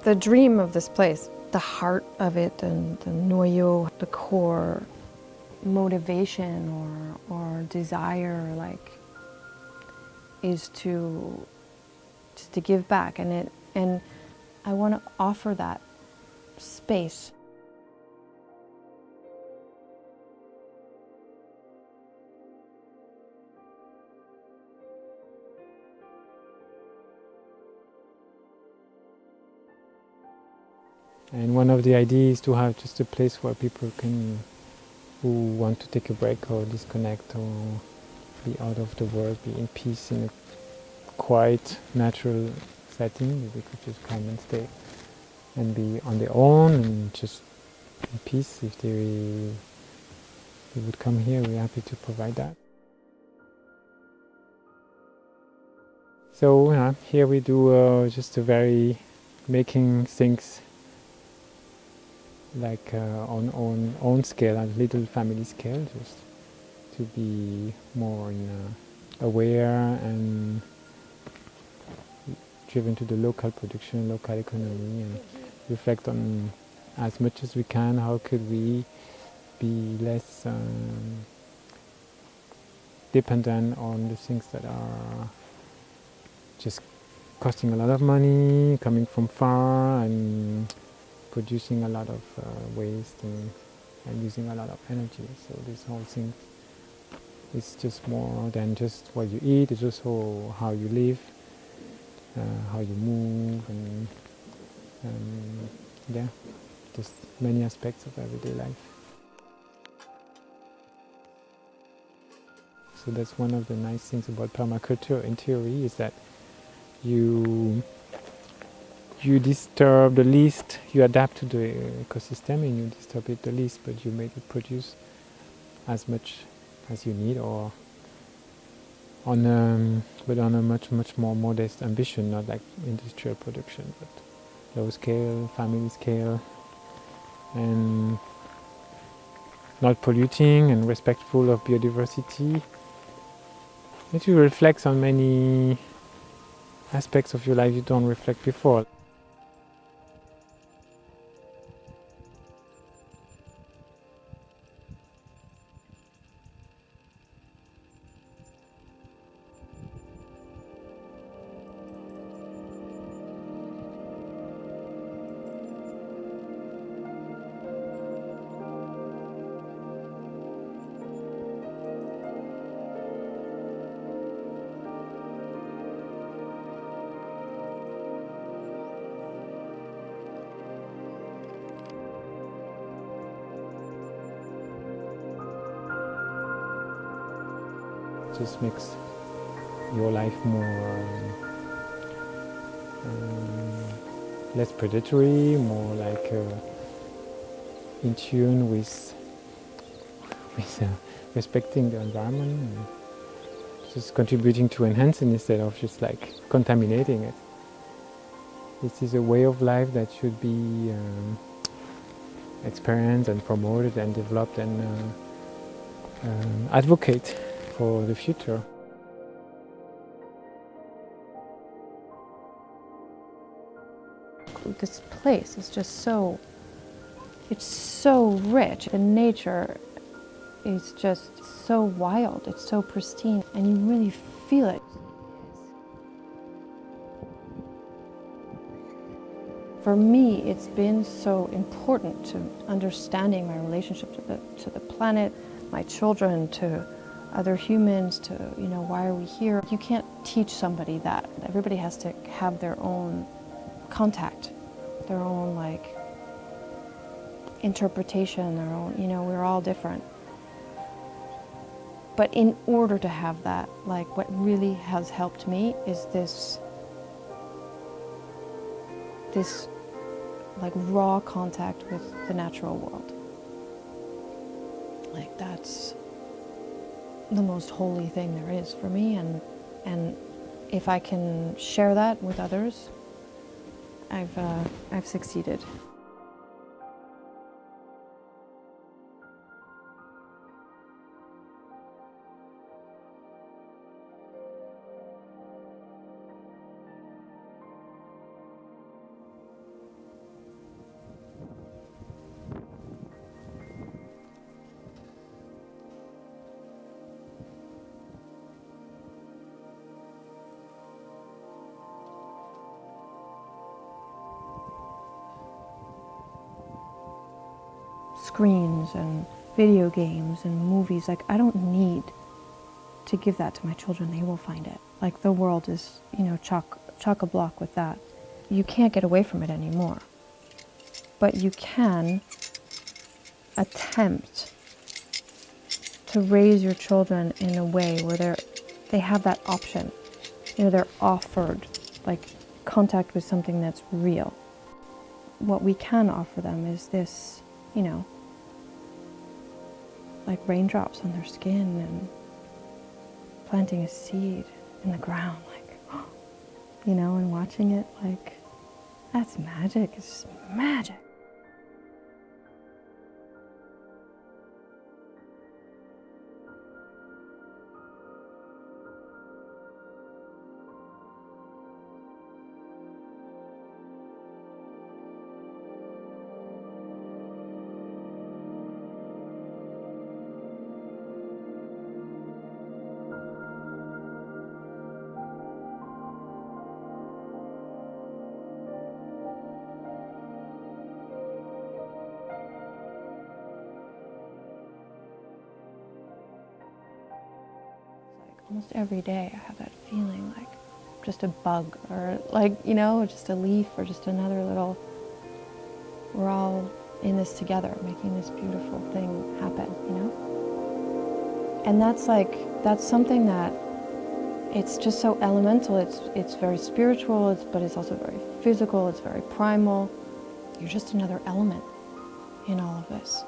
the dream of this place, the heart of it, and the noyo, the core motivation or desire, like, is to just to give back, and I want to offer that space. And one of the ideas is to have just a place where people can, who want to take a break or disconnect or be out of the world, be in peace in a quiet, natural setting, they could just come and stay and be on their own and just in peace. If they would come here, we're happy to provide that. So here we do just a very making things like on own scale, a little family scale, just to be more aware and driven to the local production, local economy, and reflect on as much as we can how could we be less dependent on the things that are just costing a lot of money, coming from far, and producing a lot of waste and using a lot of energy. So this whole thing is just more than just what you eat, it's also how you live, how you move, and yeah, just many aspects of everyday life. So that's one of the nice things about permaculture in theory, is that you disturb the least, you adapt to the ecosystem and you disturb it the least, but you make it produce as much as you need, or on a much more modest ambition, not like industrial production, but low scale, family scale, and not polluting and respectful of biodiversity. It reflects on many aspects of your life you don't reflect before. Just makes your life more less predatory, more like in tune with respecting the environment, and just contributing to enhance it instead of just like contaminating it. This is a way of life that should be experienced and promoted and developed and advocate for the future. This place is just it's so rich. The nature is just so wild, it's so pristine, and you really feel it. For me, it's been so important to understanding my relationship to the planet, my children, to other humans, to, why are we here? You can't teach somebody that. Everybody has to have their own contact, their own interpretation, their own, we're all different. But in order to have that, what really has helped me is this raw contact with the natural world. That's the most holy thing there is for me, and if I can share that with others, I've succeeded. screens and video games and movies. Like, I don't need to give that to my children. They will find it. Like, the world is, you know, chock-a-block with that. You can't get away from it anymore. But you can attempt to raise your children in a way where they have that option. You know, they're offered, like, contact with something that's real. What we can offer them is this, you know, like raindrops on their skin and planting a seed in the ground, like, you know, and watching it, like, that's magic. It's just magic. Almost every day I have that feeling like just a bug or like, you know, just a leaf or just another little, we're all in this together, making this beautiful thing happen, you know? And that's something that it's just so elemental, it's very spiritual, but it's also very physical, it's very primal. You're just another element in all of this.